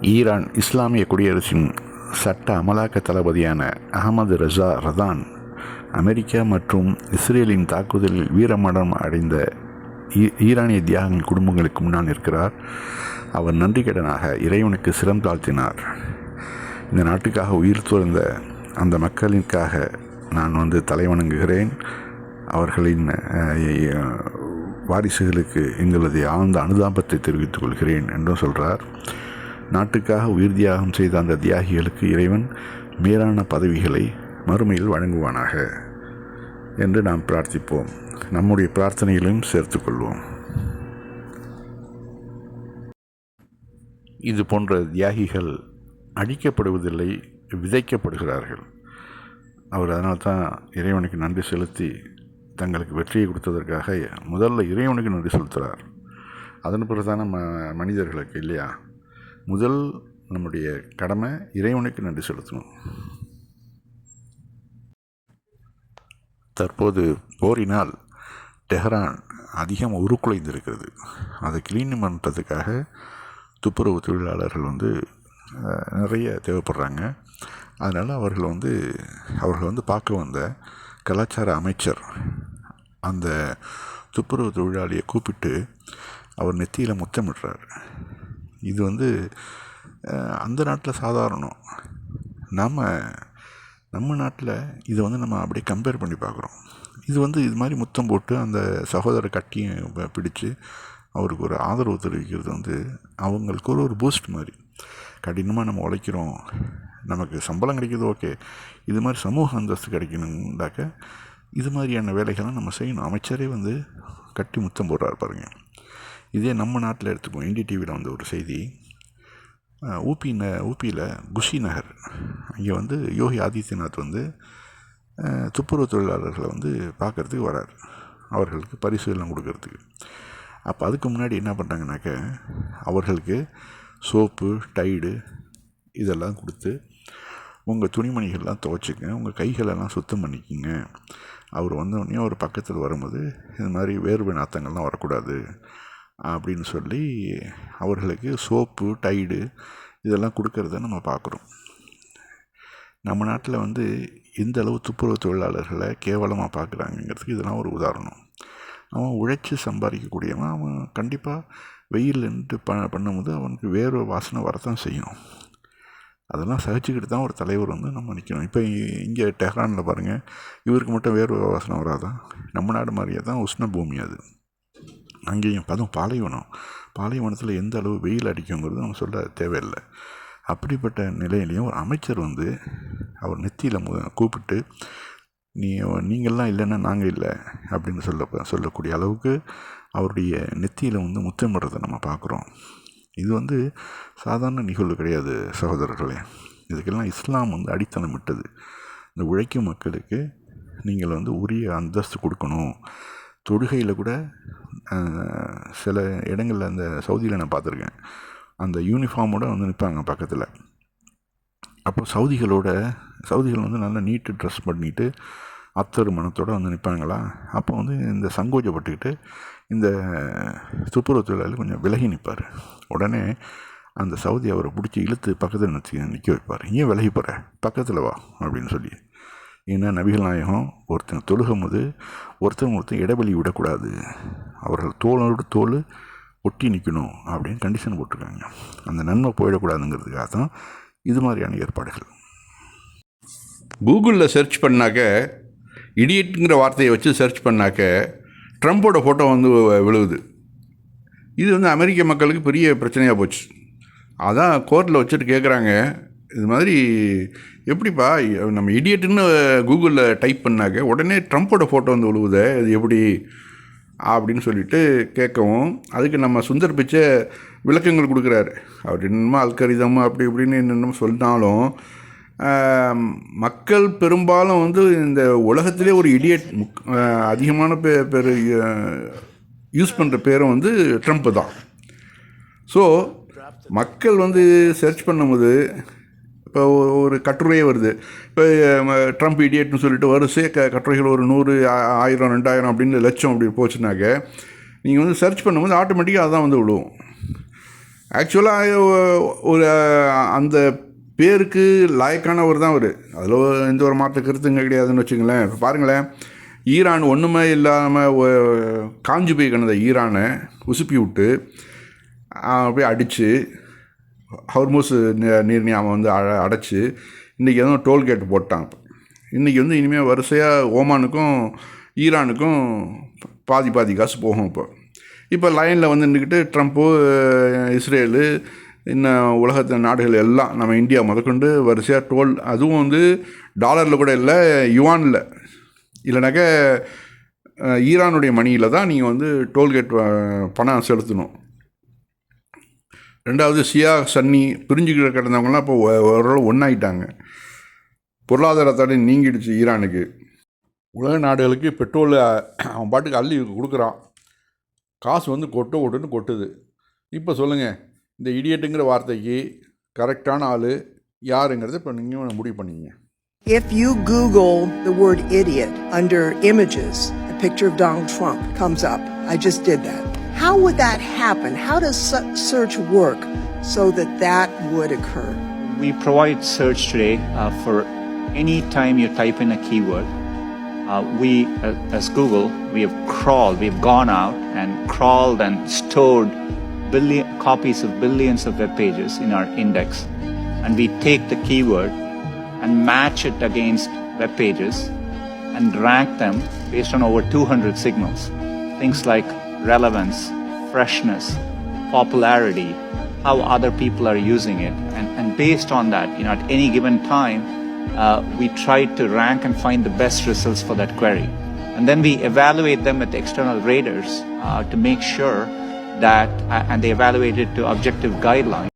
Iran இஸ்லாமிய குடியரசின் சட்ட அமலாக்க தளபதியான அகமது ரஸா ரதான் அமெரிக்கா மற்றும் இஸ்ரேலின் தாக்குதலில் வீரமரணம் அடைந்த ஈரானிய தியாகின் குடும்பங்களுக்கு முன்னால் இருக்கிறார். அவர் நன்றிக்கடனாக இறைவனுக்கு சிரம் தாழ்த்தினார். இந்த நாட்டுக்காக உயிர் துறந்த அந்த மக்களுக்காக நான் தலைவணங்குகிறேன். அவர்களின் வாரிசுகளுக்கு எங்களது ஆழ்ந்த அனுதாபத்தை தெரிவித்துக் கொள்கிறேன் என்றும் சொல்கிறார். நாட்டுக்காக உயிர் தியாகம் செய்த அந்த தியாகிகளுக்கு இறைவன் மேலான பதவிகளை மறுமையில் வழங்குவானாக என்று நாம் பிரார்த்திப்போம். நம்முடைய பிரார்த்தனைகளையும் சேர்த்துக்கொள்வோம். இது போன்ற தியாகிகள் அழிக்கப்படுவதில்லை, விதைக்கப்படுகிறார்கள். அவர் அதனால்தான் இறைவனுக்கு நன்றி செலுத்தி தங்களுக்கு வெற்றியை கொடுத்ததற்காக முதல்ல இறைவனுக்கு நன்றி செலுத்துகிறார். அதன் பிறகுதான மனிதர்களுக்கு இல்லையா? முதல் நம்முடைய கடமை இறைவனுக்கு நன்றி செலுத்தணும். தற்போது போரினால் டெஹ்ரான் அதிகம் உருக்குலைந்திருக்கிறது. அதை கிளீன் பண்ணுறதுக்காக துப்புரவு தொழிலாளர்கள் நிறைய தேவைப்படுறாங்க. அதனால் அவர்கள் பார்க்க வந்த கலாச்சார அமைச்சர் அந்த துப்புரவு தொழிலாளியை கூப்பிட்டு அவர் நெத்தியில் முத்தமிடுறார். இது அந்த நாட்டில் சாதாரணம். நம்ம நாட்டில் இதை நம்ம அப்படியே கம்பேர் பண்ணி பார்க்குறோம். இது மாதிரி முத்தம் போட்டு அந்த சகோதர கட்டியை பிடிச்சு அவருக்கு ஒரு ஆதரவு தெரிவிக்கிறது அவங்களுக்கு ஒரு பூஸ்ட் மாதிரி. கடினமாக நம்ம உழைக்கிறோம், நமக்கு சம்பளம் கிடைக்கிது, ஓகே. இது மாதிரி சமூக அந்தஸ்து கிடைக்கணுண்டாக்க இது மாதிரியான வேலைகளை நம்ம செய்யணும். அமைச்சரே கட்டி முத்தம் போடுறாரு பாருங்கள். இதே நம்ம நாட்டில் எடுத்துக்குவோம். NDTVயில் ஒரு செய்தி, ஊபியில் குஷி நகர் அங்கே யோகி ஆதித்யநாத் துப்புரவு தொழிலாளர்களை பார்க்குறதுக்கு வரார், அவர்களுக்கு பரிசுலாம் கொடுக்கறதுக்கு. அப்போ அதுக்கு முன்னாடி என்ன பண்ணுறாங்கனாக்க அவர்களுக்கு சோப்பு, டைடு இதெல்லாம் கொடுத்து உங்கள் துணிமணிகள்லாம் துவைச்சிங்க, உங்கள் கைகளெல்லாம் சுத்தம் பண்ணிக்கிங்க. அவர் வந்தோடனே அவர் பக்கத்தில் வரும்போது இது மாதிரி வேர்வை நாத்தங்கள்லாம் வரக்கூடாது அப்படின்னு சொல்லி அவர்களுக்கு சோப்பு, டைடு இதெல்லாம் கொடுக்கறத நம்ம பார்க்குறோம். நம்ம நாட்டில் எந்த அளவு துப்புரவு தொழிலாளர்களை கேவலமாக பார்க்குறாங்கங்கிறதுக்கு இதெல்லாம் ஒரு உதாரணம். அவன் உழைச்சி சம்பாதிக்கக்கூடியவன், அவன் கண்டிப்பாக வெயில் நின்று பண்ணும்போது அவனுக்கு வேர்வை வாசனை வரத்தான் செய்யும். அதெல்லாம் சகிச்சுக்கிட்டு தான் ஒரு தலைவர் நம்ம நிற்கணும். இப்போ இங்கே டெஹ்ரானில் பாருங்கள், இவருக்கு மட்டும் வேர்வை வாசனை வராதான்? நம்ம நாடு மாதிரியே தான் உஷ்ண பூமி அது. அங்கேயும் அதுவும் பாலைவனத்தில் எந்த அளவு வெயில் அடிக்குங்கிறது நம்ம சொல்ல தேவையில்லை. அப்படிப்பட்ட நிலையிலையும் ஒரு அமைச்சர் அவர் நெத்தியில் கூப்பிட்டு நீங்கள்லாம் இல்லைன்னா நாங்கள் இல்லை அப்படின்னு சொல்லக்கூடிய அளவுக்கு அவருடைய நெத்தியில் முத்தமிடுறதை நம்ம பார்க்குறோம். இது சாதாரண நிகழ்வு கிடையாது சகோதரர்களே. இதுக்கெல்லாம் இஸ்லாம் அடித்தளமிட்டது. இந்த உழைக்கும் மக்களுக்கு நீங்கள் உரிய அந்தஸ்து கொடுக்கணும். தொழுகையில் கூட சில இடங்களில் அந்த சவுதியில் நான் பார்த்துருக்கேன், அந்த யூனிஃபார்மோடு நிற்பாங்க பக்கத்தில். அப்போ சவுதிகள் நல்லா நீட்டு ட்ரெஸ் பண்ணிட்டு அத்தர் மனத்தோடு நிற்பாங்களா. அப்போ இந்த சங்கோஜப்பட்டுக்கிட்டு இந்த துப்புரவு தொழிலாளி கொஞ்சம் விலகி நிற்பார். உடனே அந்த சவுதி அவரை பிடிச்சி இழுத்து பக்கத்தில் நிற்க வைப்பார். ஏன் விலகி போகிற, பக்கத்தில் வா அப்படின்னு சொல்லி. ஏன்னா நபிகள் நாயகம் ஒருத்தன் தொழுகும் போது ஒருத்தன் இடைவெளி விடக்கூடாது, அவர்கள் தோளோடு தோல் ஒட்டி நிற்கணும் அப்படின்னு கண்டிஷன் போட்டிருக்காங்க. அந்த நன்மை போயிடக்கூடாதுங்கிறதுக்காக தான் இது மாதிரியான ஏற்பாடுகள். கூகுளில் சர்ச் பண்ணாக்க, இடியட்டுங்கிற வார்த்தையை வச்சு சர்ச் பண்ணாக்க ட்ரம்ப்போட ஃபோட்டோ விழுவுது. இது அமெரிக்க மக்களுக்கு பெரிய பிரச்சனையாக போச்சு. அதான் கோர்ட்டில் வச்சுட்டு கேட்குறாங்க, இது மாதிரி எப்படிப்பா நம்ம இடியட்டுன்னு கூகுளில் டைப் பண்ணாக்க உடனே ட்ரம்ப்போட ஃபோட்டோ விழுவுதே, இது எப்படி அப்படின்னு சொல்லிட்டு கேட்கவும், அதுக்கு நம்ம சுந்தர் பிச்சை விளக்கங்கள் கொடுக்குறாரு. அவர் என்னமோ அல்கரிதம் அப்படி இப்படின்னு என்னென்ன சொன்னாலும் மக்கள் பெரும்பாலும் இந்த உலகத்திலே ஒரு இடியட் அதிகமான பேர் யூஸ் பண்ணுற பேரும் ட்ரம்ப்பு தான். ஸோ மக்கள் சர்ச் பண்ணும்போது இப்போ ஒரு கட்டுரையே வருது, இப்போ ட்ரம்ப் இடியட்னு சொல்லிட்டு வரிசையே கட்டுரைகள் ஒரு 100, 1000, 2000 அப்படின்னு லட்சம் அப்படி போச்சுனாக்க நீங்கள் சர்ச் பண்ணும்போது ஆட்டோமேட்டிக்காக அதான் விழுவும். ஆக்சுவலாக ஒரு அந்த பேருக்கு லாயக்கானவர் தான் அவர், அதில் எந்த ஒரு மாற்ற கருத்துங்க கிடையாதுன்னு வச்சுங்களேன். இப்போ பாருங்களேன், ஈரான் ஒன்றுமே இல்லாமல் காஞ்சி போய் கிடந்த ஈரானை உசுப்பி விட்டு அப்படியே அடித்து ஹார்மூஸ் நீர்நியாமம் வந்து அடைச்சி இன்றைக்கி எதுவும் டோல்கேட் போட்டான். இன்றைக்கி வந்து இனிமேல் வரிசையாக ஓமானுக்கும் ஈரானுக்கும் பாதி பாதி காசு போகும். இப்போ லைனில் வந்து நின்றுக்கிட்டு ட்ரம்ப்பு, இஸ்ரேலு, இன்னும் உலகத்து நாடுகள் எல்லாம் நம்ம இந்தியா முதற்கொண்டு வரிசையாக டோல், அதுவும் வந்து டாலரில் கூட இல்லை, யுவானில் இல்லைனாக்க ஈரானுடைய மணியில் தான் நீங்கள் வந்து டோல்கேட் பணம் செலுத்தணும். ரெண்டாவது ஷியா சன்னி பிரிஞ்சுக்கிட்ட கிடந்தவங்களாம் இப்போ ஓரளவு ஒன்றாயிட்டாங்க. பொருளாதார தடை நீங்கிடுச்சு ஈரானுக்கு. உலக நாடுகளுக்கு பெட்ரோல் அவன் பாட்டுக்கு அள்ளி கொடுக்குறான், காசு வந்து கொட்டுன்னு கொட்டுது. இப்போ சொல்லுங்கள், இந்த இடியட்டுங்கிற வார்த்தைக்கு கரெக்டான ஆள் யாருங்கிறத இப்போ நீங்கள் முடிவு பண்ணிங்க. If you Google the word idiot under images, a picture of Donald Trump comes up. I just did that. How would that happen? How does search work so that would occur? We provide search today for any time you type in a keyword. We, as Google, we've gone out and crawled and stored copies of billions of web pages in our index, and we take the keyword and match it against web pages and rank them based on over 200 signals. Things like relevance, freshness, popularity, how other people are using it, and based on that, at any given time, we try to rank and find the best results for that query. And then we evaluate them with external raters to make sure that, and they evaluate it to objective guidelines.